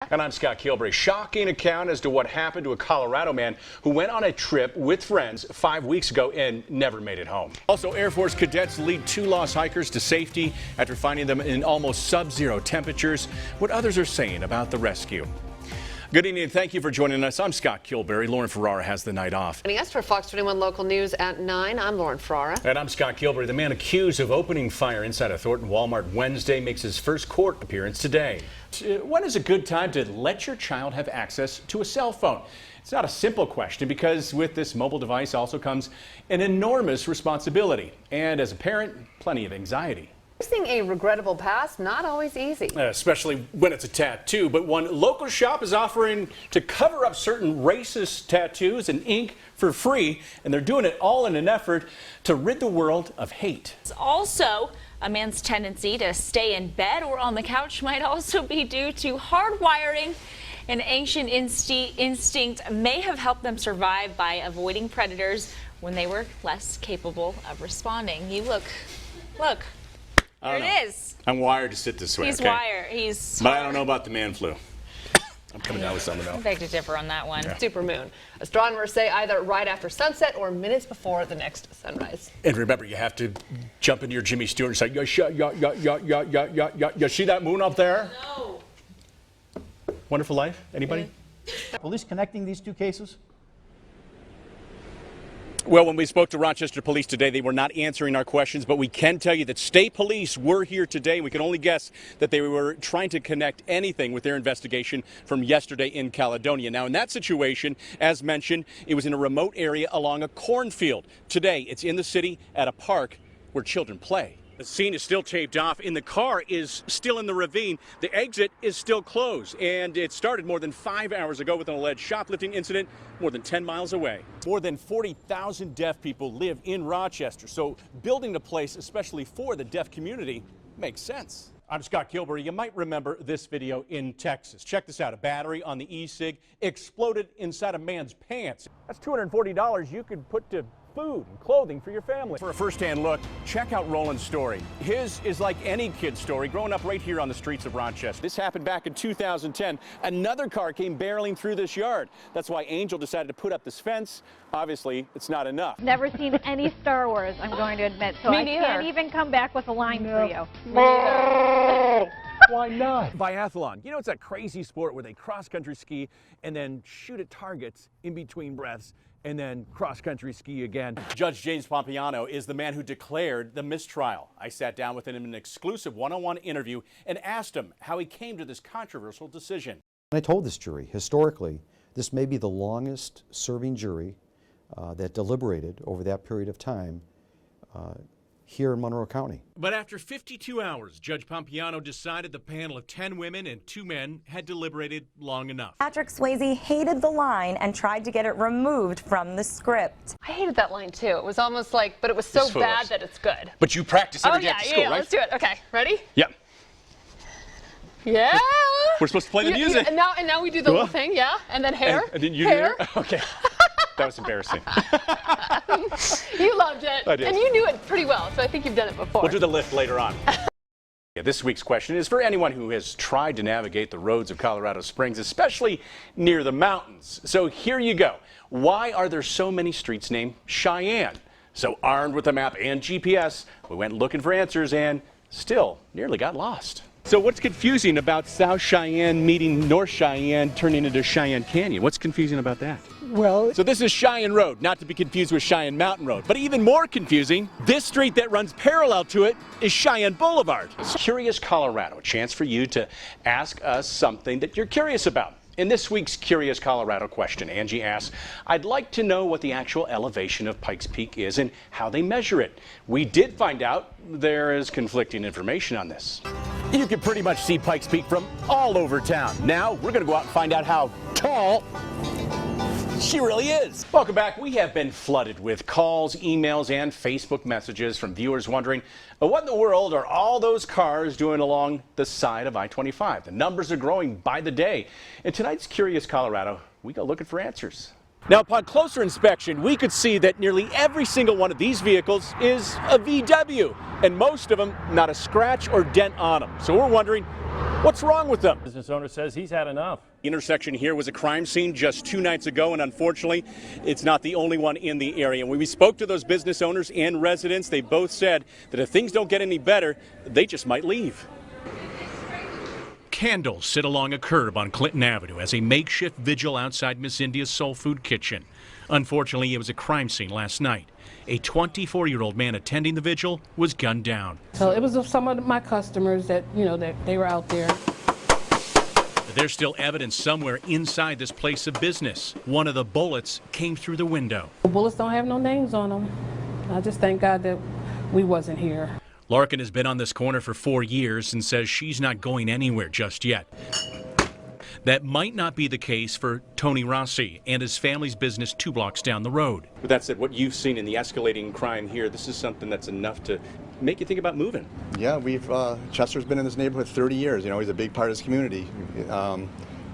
And I'm Scott Kilbury. Shocking account as to what happened to a Colorado man who went on a trip with friends 5 weeks ago and never made it home. Also, Air Force cadets lead 2 lost hikers to safety after finding them in almost sub-zero temperatures. What others are saying about the rescue. Good evening and thank you for joining us. I'm Scott Kilbury. Lauren Ferrara has the night off. Joining us for Fox 21 Local News at 9, I'm Lauren Ferrara. And I'm Scott Kilbury. The man accused of opening fire inside a Thornton Walmart Wednesday makes his first court appearance today. When is a good time to let your child have access to a cell phone? It's not a simple question because with this mobile device also comes an enormous responsibility. And as a parent, plenty of anxiety. Facing a regrettable past, not always easy. Especially when it's a tattoo, but one local shop is offering to cover up certain racist tattoos and ink for free, and they're doing it all in an effort to rid the world of hate. Also, a man's tendency to stay in bed or on the couch might also be due to hardwiring. An ancient instinct may have helped them survive by avoiding predators when they were less capable of responding. You look. There it is. I'm wired to sit this way. He's okay? wired. He's. But I don't know about the man flu. I'm coming down with something else. I beg to differ on that one. Yeah. Supermoon. Astronomers say either right after sunset or minutes before the next sunrise. And remember, you have to jump into your Jimmy Stewart and say, you see that moon up there? No. Wonderful Life? Anybody? Police connecting these two cases? Well, when we spoke to Rochester Police today, they were not answering our questions, but we can tell you that state police were here today. We can only guess that they were trying to connect anything with their investigation from yesterday in Caledonia. Now, in that situation, as mentioned, it was in a remote area along a cornfield. Today, it's in the city at a park where children play. The scene is still taped off, and the car is still in the ravine. The exit is still closed, and it started more than 5 hours ago with an alleged shoplifting incident more than 10 miles away. More than 40,000 deaf people live in Rochester, so building a place especially for the deaf community makes sense. I'm Scott Kilbury. You might remember this video in Texas. Check this out. A battery on the e-cig exploded inside a man's pants. That's $240 you could put to food and clothing for your family. For a first-hand look, check out Roland's story. His is like any kid's story, growing up right here on the streets of Rochester. This happened back in 2010. Another car came barreling through this yard. That's why Angel decided to put up this fence. Obviously, it's not enough. Never seen any Star Wars, I'm going to admit, so I can't even come back with a line for you. Why not? Biathlon. You know, it's that crazy sport where they cross-country ski and then shoot at targets in between breaths and then cross-country ski again. Judge James Pompiano is the man who declared the mistrial. I sat down with him in an exclusive one-on-one interview and asked him how he came to this controversial decision. I told this jury, historically, this may be the longest serving jury that deliberated over that period of time here in Monroe County. But after 52 hours, Judge Pompiano decided the panel of 10 women and 2 men had deliberated long enough. Patrick Swayze hated the line and tried to get it removed from the script. I hated that line too. It was almost like, but it was so bad that it's good. But you practice every day after school, right? Let's do it. Okay, ready? Yep. Yeah. We're supposed to play the music. And now we do the whole thing, yeah? And then hair. And then you do hair? Okay. That was embarrassing. You loved it. I did. And you knew it pretty well, so I think you've done it before. We'll do the lift later on. This week's question is for anyone who has tried to navigate the roads of Colorado Springs, especially near the mountains. So here you go. Why are there so many streets named Cheyenne? So armed with a map and GPS, we went looking for answers and still nearly got lost. So what's confusing about South Cheyenne meeting North Cheyenne turning into Cheyenne Canyon? What's confusing about that? Well, So this is Cheyenne Road, not to be confused with Cheyenne Mountain Road. But even more confusing, this street that runs parallel to it is Cheyenne Boulevard. Curious Colorado, a chance for you to ask us something that you're curious about. In this week's Curious Colorado question, Angie asks, I'd like to know what the actual elevation of Pikes Peak is and how they measure it. We did find out there is conflicting information on this. You can pretty much see Pikes Peak from all over town. Now we're going to go out and find out how tall she really is. Welcome back. We have been flooded with calls, emails, and Facebook messages from viewers wondering, what in the world are all those cars doing along the side of I-25? The numbers are growing by the day. In tonight's Curious Colorado, we go looking for answers. Now, upon closer inspection, we could see that nearly every single one of these vehicles is a VW, and most of them not a scratch or dent on them. So we're wondering, what's wrong with them? Business owner says he's had enough. The intersection here was a crime scene just 2 nights ago, and unfortunately, it's not the only one in the area. When we spoke to those business owners and residents, they both said that if things don't get any better, they just might leave. Candles sit along a curb on Clinton Avenue as a makeshift vigil outside Miss India's Soul Food Kitchen. Unfortunately, it was a crime scene last night. A 24-year-old man attending the vigil was gunned down. So it was some of my customers that, that they were out there. There's still evidence somewhere inside this place of business. One of the bullets came through the window. The bullets don't have no names on them. I just thank God that we wasn't here. Larkin has been on this corner for 4 years and says she's not going anywhere just yet. That might not be the case for Tony Rossi and his family's business 2 blocks down the road. With that said, what you've seen in the escalating crime here, this is something that's enough to make you think about moving. Yeah, Chester's been in this neighborhood 30 years. He's a big part of this community.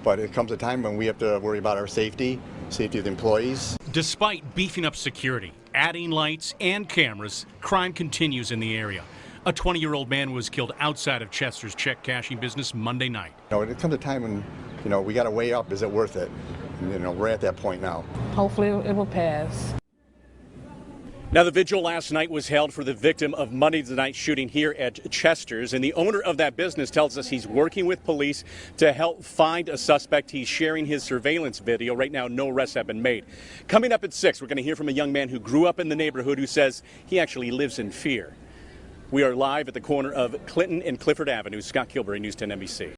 But it comes a time when we have to worry about our safety of the employees. Despite beefing up security, adding lights and cameras, crime continues in the area. A 20-year-old man was killed outside of Chester's check cashing business Monday night. It comes a time when, we got to weigh up, is it worth it? And, we're at that point now. Hopefully it will pass. Now, the vigil last night was held for the victim of Monday night shooting here at Chester's, and the owner of that business tells us he's working with police to help find a suspect. He's sharing his surveillance video. Right now, no arrests have been made. Coming up at 6, we're going to hear from a young man who grew up in the neighborhood who says he actually lives in fear. We are live at the corner of Clinton and Clifford Avenue. Scott Kilbury, News 10 NBC.